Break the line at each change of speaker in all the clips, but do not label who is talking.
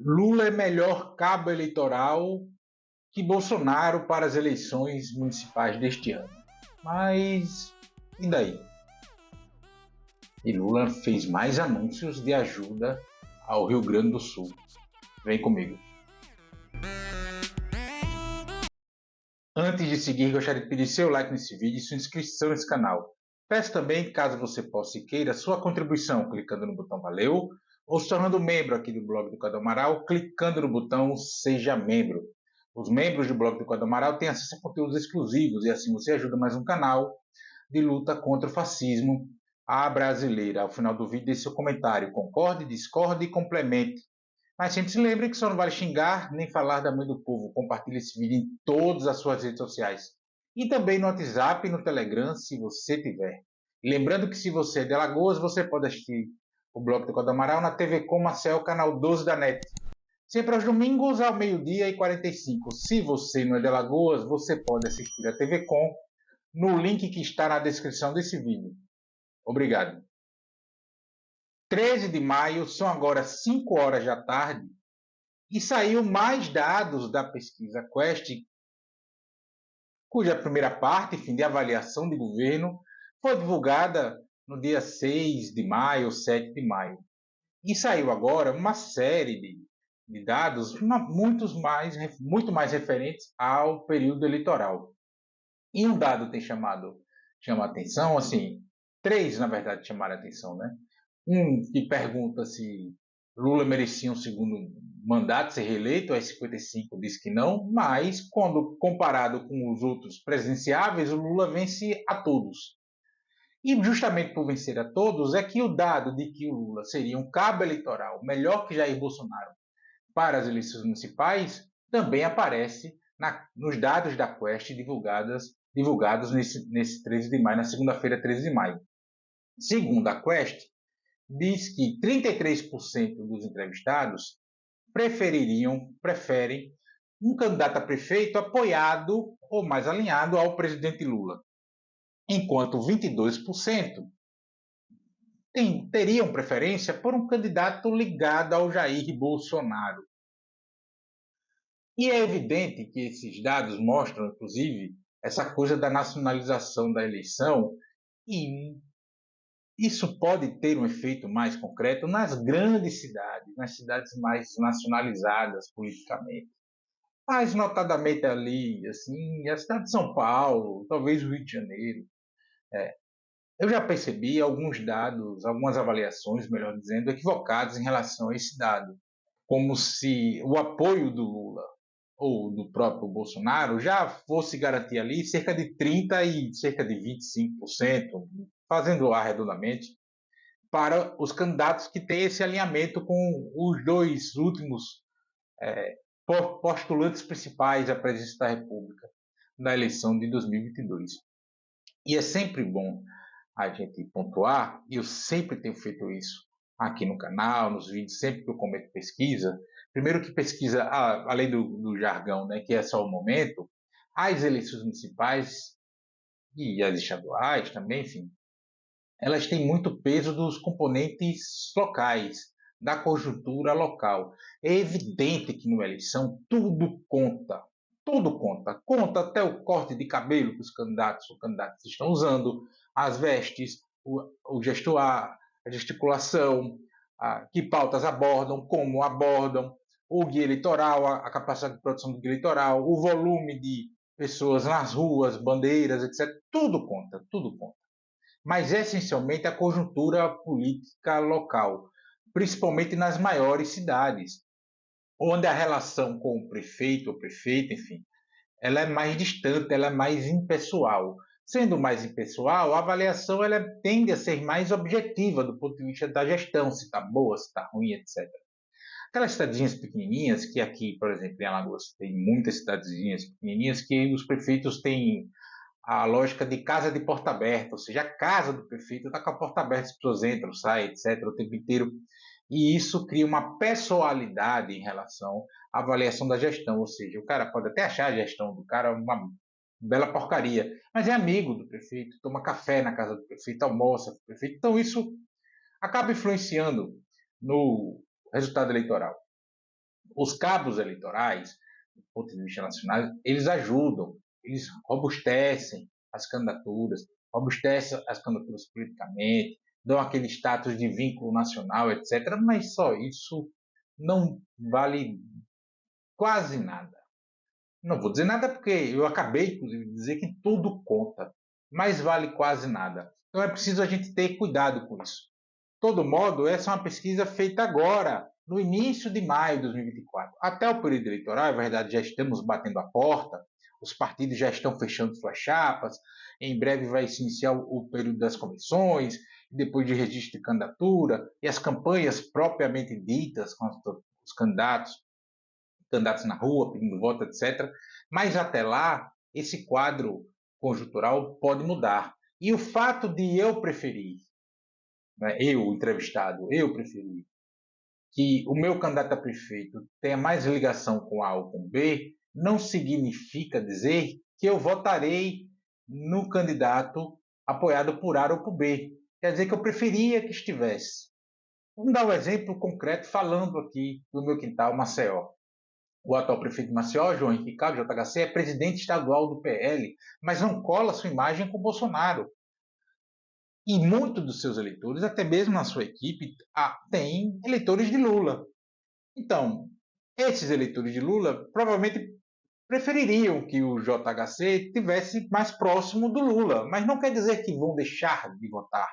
Lula é melhor cabo eleitoral que Bolsonaro para as eleições municipais deste ano. Mas e daí? E Lula fez mais anúncios de ajuda ao Rio Grande do Sul. Vem comigo. Antes de seguir, gostaria de pedir seu like nesse vídeo e sua inscrição nesse canal. Peço também, caso você possa e queira, sua contribuição clicando no botão Valeu ou se tornando membro aqui do blog do Cadu Amaral, clicando no botão Seja Membro. Os membros do blog do Cadu Amaral têm acesso a conteúdos exclusivos e assim você ajuda mais um canal de luta contra o fascismo à brasileira. Ao final do vídeo, deixe seu comentário, concorde, discorde e complemente. Mas sempre se lembre que só não vale xingar nem falar da mãe do povo. Compartilhe esse vídeo em todas as suas redes sociais. E também no WhatsApp e no Telegram, se você tiver. Lembrando que se você é de Alagoas, você pode assistir o Bloco do Cadu Amaral na TV Com Marcel, canal 12 da NET. Sempre aos domingos, ao meio-dia e 45. Se você não é de Alagoas, você pode assistir a TV Com no link que está na descrição desse vídeo. Obrigado. 13 de maio, são agora 5 horas da tarde, e saiu mais dados da pesquisa Quest, cuja primeira parte, fim de avaliação de governo, foi divulgada no dia 6 de maio, 7 de maio. E saiu agora uma série de dados muito mais referentes ao período eleitoral. E um dado chama a atenção, assim, três, na verdade, chamaram a atenção, né? Um que pergunta se Lula merecia um segundo mandato, ser reeleito, aí 55 diz que não, mas quando comparado com os outros presidenciáveis, o Lula vence a todos. E justamente por vencer a todos é que o dado de que o Lula seria um cabo eleitoral melhor que Jair Bolsonaro para as eleições municipais também aparece nos dados da Quest divulgados nesse 13 de maio, na segunda-feira, 13 de maio. Segundo a Quest, diz que 33% dos entrevistados preferem um candidato a prefeito apoiado ou mais alinhado ao presidente Lula, enquanto 22% teriam preferência por um candidato ligado ao Jair Bolsonaro. E é evidente que esses dados mostram, inclusive, essa coisa da nacionalização da eleição, e isso pode ter um efeito mais concreto nas grandes cidades, nas cidades mais nacionalizadas politicamente. Mas, notadamente ali, assim, a cidade de São Paulo, talvez o Rio de Janeiro. Eu já percebi alguns dados, algumas avaliações, melhor dizendo, equivocadas em relação a esse dado. Como se o apoio do Lula ou do próprio Bolsonaro já fosse garantir ali cerca de 30% e cerca de 25%, fazendo arredondamente, para os candidatos que têm esse alinhamento com os dois últimos postulantes principais à presidência da República na eleição de 2022. E é sempre bom a gente pontuar, e eu sempre tenho feito isso aqui no canal, nos vídeos, sempre que eu comento pesquisa. Primeiro que pesquisa, além do jargão, né, que é só o momento, as eleições municipais e as estaduais também, enfim, elas têm muito peso dos componentes locais, da conjuntura local. É evidente que numa eleição tudo conta. Tudo conta. Conta até o corte de cabelo que os candidatos ou candidatas estão usando, as vestes, o gestuar, a gesticulação, que pautas abordam, como abordam, o guia eleitoral, a capacidade de produção do guia eleitoral, o volume de pessoas nas ruas, bandeiras, etc. Tudo conta, tudo conta. Mas essencialmente a conjuntura política local, principalmente nas maiores cidades, onde a relação com o prefeito ou prefeita, enfim, ela é mais distante, ela é mais impessoal. Sendo mais impessoal, a avaliação ela tende a ser mais objetiva do ponto de vista da gestão, se está boa, se está ruim, etc. Aquelas cidadezinhas pequenininhas, que aqui, por exemplo, em Alagoas, tem muitas cidadezinhas pequenininhas que os prefeitos têm a lógica de casa de porta aberta, ou seja, a casa do prefeito está com a porta aberta, as pessoas entram, saem, etc., o tempo inteiro. E isso cria uma pessoalidade em relação à avaliação da gestão, ou seja, o cara pode até achar a gestão do cara uma bela porcaria, mas é amigo do prefeito, toma café na casa do prefeito, almoça com o prefeito, então isso acaba influenciando no resultado eleitoral. Os cabos eleitorais, do ponto de vista nacional, eles ajudam, eles robustecem as candidaturas politicamente, dão aquele status de vínculo nacional, etc. Mas só isso não vale quase nada. Não vou dizer nada porque eu acabei, inclusive, de dizer que tudo conta, mas vale quase nada. Então é preciso a gente ter cuidado com isso. De todo modo, essa é uma pesquisa feita agora, no início de maio de 2024. Até o período eleitoral, é verdade, já estamos batendo a porta, os partidos já estão fechando suas chapas, em breve vai se iniciar o período das comissões, depois de registro de candidatura, e as campanhas propriamente ditas com os candidatos na rua, pedindo voto, etc. Mas até lá, esse quadro conjuntural pode mudar. E o fato de eu preferir, né, eu, entrevistado, eu preferir que o meu candidato a prefeito tenha mais ligação com A ou com B, não significa dizer que eu votarei no candidato apoiado por A ou por B. Quer dizer que eu preferia que estivesse. Vamos dar um exemplo concreto falando aqui do meu quintal, Maceió. O atual prefeito de Maceió, João Henrique Ricardo, JHC, é presidente estadual do PL, mas não cola sua imagem com Bolsonaro. E muitos dos seus eleitores, até mesmo na sua equipe, têm eleitores de Lula. Então, esses eleitores de Lula provavelmente prefeririam que o JHC estivesse mais próximo do Lula, mas não quer dizer que vão deixar de votar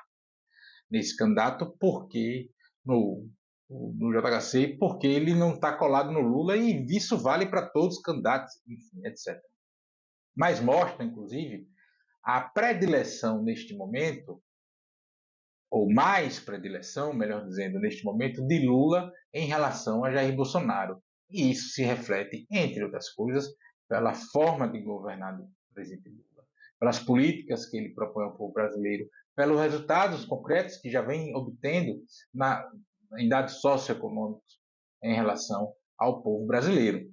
nesse candidato porque no JHC, porque ele não está colado no Lula, e isso vale para todos os candidatos, enfim, etc. Mas mostra, inclusive, a predileção neste momento, ou mais predileção, melhor dizendo, neste momento, de Lula em relação a Jair Bolsonaro. E isso se reflete, entre outras coisas, pela forma de governar do presidente Lula, pelas políticas que ele propõe ao povo brasileiro, pelos resultados concretos que já vem obtendo em dados socioeconômicos em relação ao povo brasileiro.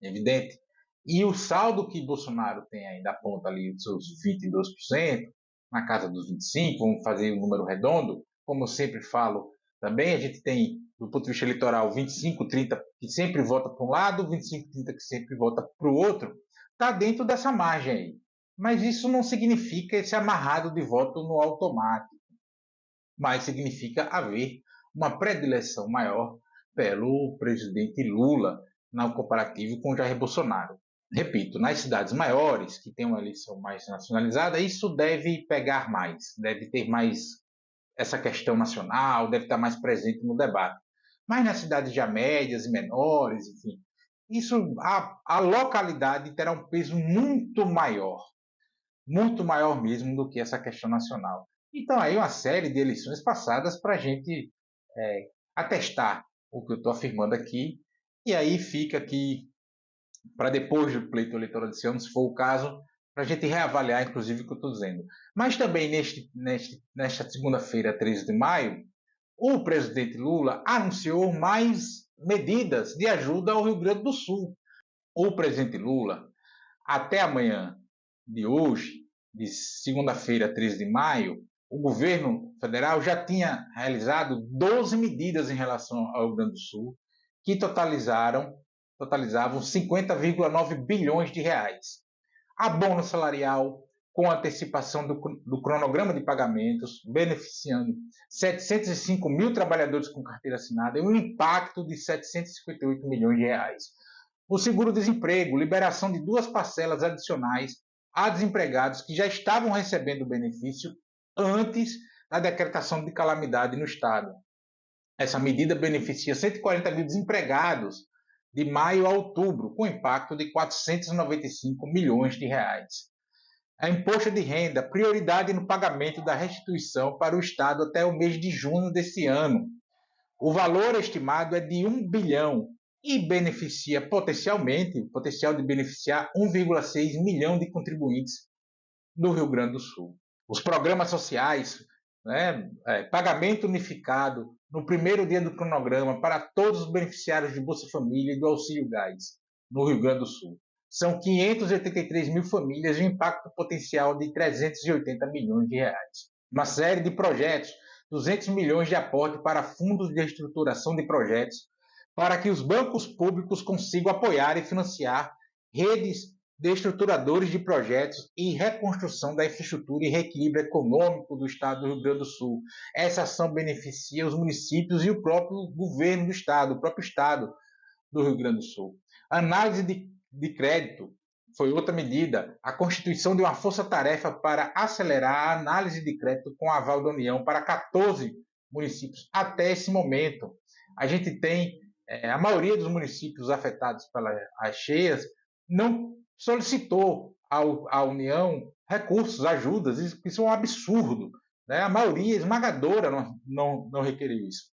Evidente. E o saldo que Bolsonaro tem ainda aponta ali os seus 22%, na casa dos 25%, vamos fazer um número redondo. Como eu sempre falo, também a gente tem, do ponto de vista eleitoral, 25, 30 que sempre vota para um lado, 25, 30 que sempre vota para o outro. Está dentro dessa margem aí. Mas isso não significa esse amarrado de voto no automático, mas significa haver uma predileção maior pelo presidente Lula no comparativo com Jair Bolsonaro. Repito, nas cidades maiores, que tem uma eleição mais nacionalizada, isso deve pegar mais, deve ter mais essa questão nacional, deve estar mais presente no debate. Mas nas cidades já médias e menores, enfim, a localidade terá um peso muito maior mesmo do que essa questão nacional. Então, aí uma série de eleições passadas para a gente atestar o que eu estou afirmando aqui, e aí fica aqui para depois do pleito eleitoral desse ano, se for o caso, para a gente reavaliar, inclusive, o que eu estou dizendo. Mas também nesta segunda-feira, 13 de maio, o presidente Lula anunciou mais medidas de ajuda ao Rio Grande do Sul. O presidente Lula, até amanhã de hoje, de segunda-feira, 13 de maio, o governo federal já tinha realizado 12 medidas em relação ao Rio Grande do Sul, que totalizavam 50,9 bilhões de reais. Abono salarial com antecipação do cronograma de pagamentos, beneficiando 705 mil trabalhadores com carteira assinada e um impacto de 758 milhões de reais. O seguro-desemprego, liberação de 2 parcelas adicionais a desempregados que já estavam recebendo o benefício antes da decretação de calamidade no Estado. Essa medida beneficia 140 mil desempregados de maio a outubro, com impacto de 495 milhões de reais. A imposto de renda, prioridade no pagamento da restituição para o Estado até o mês de junho deste ano. O valor estimado é de 1 bilhão e beneficia potencialmente, o potencial de beneficiar 1,6 milhão de contribuintes do Rio Grande do Sul. Os programas sociais, pagamento unificado no primeiro dia do cronograma para todos os beneficiários de Bolsa Família e do Auxílio Gás no Rio Grande do Sul. São 583 mil famílias de impacto potencial de 380 milhões de reais. Uma série de projetos, 200 milhões de aporte para fundos de estruturação de projetos para que os bancos públicos consigam apoiar e financiar redes de estruturadores de projetos e reconstrução da infraestrutura e reequilíbrio econômico do Estado do Rio Grande do Sul. Essa ação beneficia os municípios e o próprio governo do Estado, o próprio Estado do Rio Grande do Sul. Análise de crédito foi outra medida. A constituição de uma força-tarefa para acelerar a análise de crédito com aval da União para 14 municípios. Até esse momento, a gente tem a maioria dos municípios afetados pelas cheias não solicitou à União recursos, ajudas. Isso é um absurdo. Né? A maioria esmagadora não requeriu isso.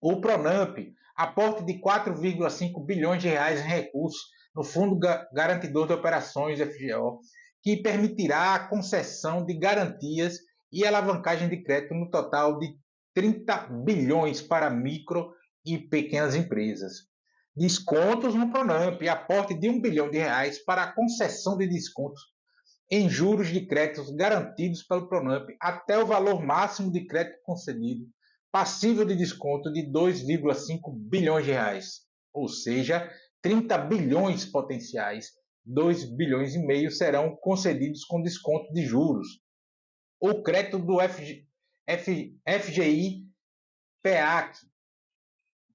O Pronamp, aporte de 4,5 bilhões de reais em recursos no Fundo Garantidor de Operações, FGO, que permitirá a concessão de garantias e alavancagem de crédito no total de 30 bilhões para micro e pequenas empresas. Descontos no Pronamp, aporte de 1 bilhão de reais para a concessão de descontos em juros de créditos garantidos pelo Pronamp até o valor máximo de crédito concedido, passível de desconto de 2,5 bilhões de reais, ou seja, 30 bilhões potenciais. 2 bilhões e meio serão concedidos com desconto de juros. O crédito do FGI PEAC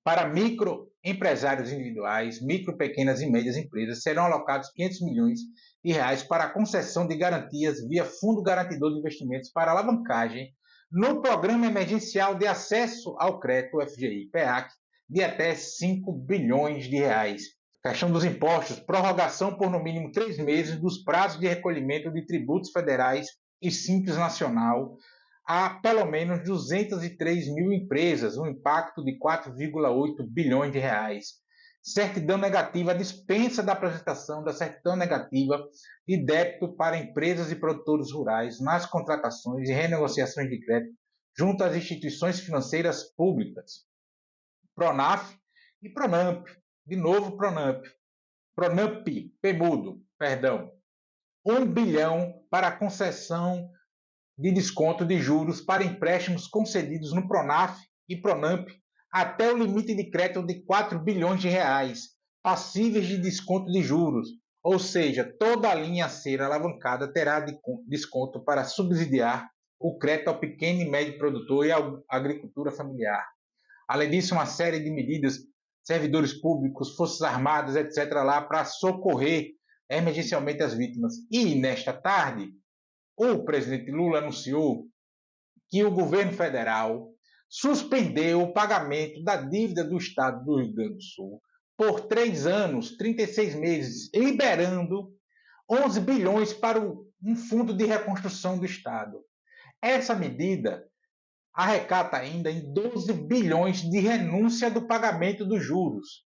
para microempresários individuais, micro, pequenas e médias empresas serão alocados 500 milhões de reais para a concessão de garantias via Fundo Garantidor de Investimentos para alavancagem no Programa Emergencial de Acesso ao Crédito, FGI PEAC, de até 5 bilhões de reais. Questão dos impostos, prorrogação por no mínimo 3 meses dos prazos de recolhimento de tributos federais e Simples Nacional a pelo menos 203 mil empresas, um impacto de 4,8 bilhões de reais. Certidão negativa, a dispensa da apresentação da certidão negativa de débito para empresas e produtores rurais nas contratações e renegociações de crédito junto às instituições financeiras públicas. Pronaf e Pronamp. De novo, Pronamp. Pronamp, PMUDO, perdão. 1 bilhão para a concessão de desconto de juros para empréstimos concedidos no Pronaf e Pronamp até o limite de crédito de 4 bilhões de reais, passíveis de desconto de juros, ou seja, toda a linha a ser alavancada terá desconto para subsidiar o crédito ao pequeno e médio produtor e à agricultura familiar. Além disso, uma série de medidas, servidores públicos, forças armadas, etc., lá para socorrer emergencialmente as vítimas. E, nesta tarde, o presidente Lula anunciou que o governo federal suspendeu o pagamento da dívida do Estado do Rio Grande do Sul por 3 anos, 36 meses, liberando 11 bilhões para um fundo de reconstrução do Estado. Essa medida arrecata ainda em 12 bilhões de renúncia do pagamento dos juros.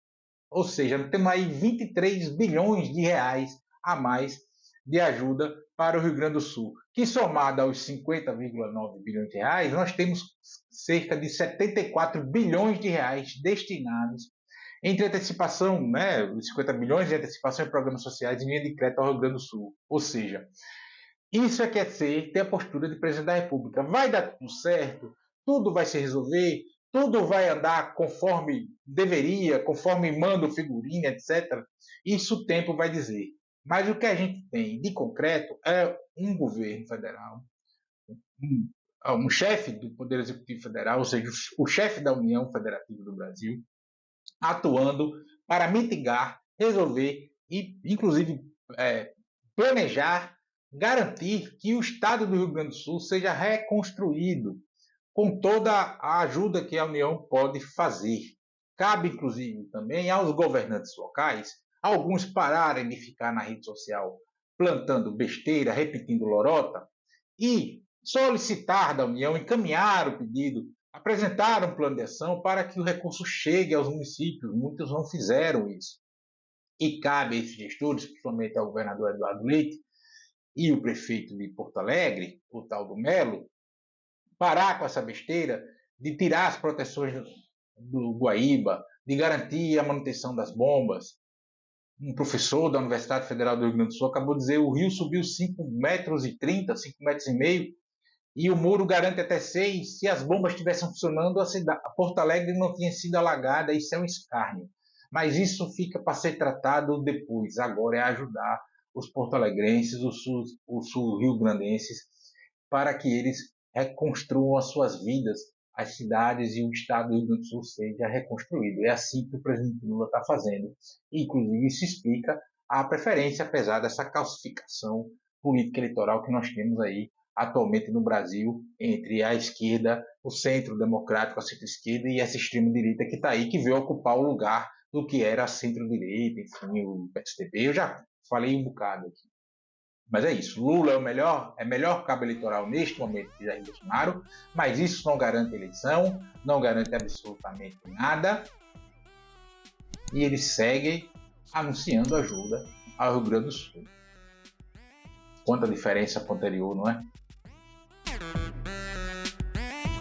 Ou seja, temos aí 23 bilhões de reais a mais de ajuda para o Rio Grande do Sul, que somado aos 50,9 bilhões de reais, nós temos cerca de 74 bilhões de reais destinados entre antecipação, né, os 50 bilhões de antecipação em programas sociais e linha de crédito ao Rio Grande do Sul. Ou seja, isso é quer dizer ter a postura de presidente da República. Vai dar tudo certo, tudo vai se resolver, tudo vai andar conforme deveria, conforme manda o figurino, etc. Isso o tempo vai dizer. Mas o que a gente tem de concreto é um governo federal, um chefe do Poder Executivo Federal, ou seja, o chefe da União Federativa do Brasil, atuando para mitigar, resolver e, inclusive, planejar, garantir que o Estado do Rio Grande do Sul seja reconstruído com toda a ajuda que a União pode fazer. Cabe, inclusive, também aos governantes locais, alguns pararem de ficar na rede social plantando besteira, repetindo lorota, e solicitar da União, encaminhar o pedido, apresentar um plano de ação para que o recurso chegue aos municípios. Muitos não fizeram isso. E cabe a esses gestores, principalmente ao governador Eduardo Leite e o prefeito de Porto Alegre, o tal do Melo, parar com essa besteira de tirar as proteções do Guaíba, de garantir a manutenção das bombas. Um professor da Universidade Federal do Rio Grande do Sul acabou de dizer que o rio subiu 5,30 metros, 5,5 metros, E o muro garante até 6. Se as bombas estivessem funcionando, a Porto Alegre não tinha sido alagada. Isso é um escárnio. Mas isso fica para ser tratado depois. Agora é ajudar os porto-alegrenses, os sul-rio-grandenses, para que eles reconstruam as suas vidas, as cidades e o estado do Rio Grande do Sul seja reconstruído. É assim que o presidente Lula está fazendo. Inclusive, isso explica a preferência, apesar dessa calcificação política eleitoral que nós temos aí atualmente no Brasil entre a esquerda, o centro democrático, a centro-esquerda e essa extrema-direita que está aí, que veio ocupar o lugar do que era a centro-direita, enfim, o PSDB. Eu já falei um bocado aqui. Mas é isso, Lula é melhor cabo eleitoral neste momento que Jair Bolsonaro, mas isso não garante eleição, não garante absolutamente nada, e eles seguem anunciando ajuda ao Rio Grande do Sul. Quanta diferença para o anterior, não é?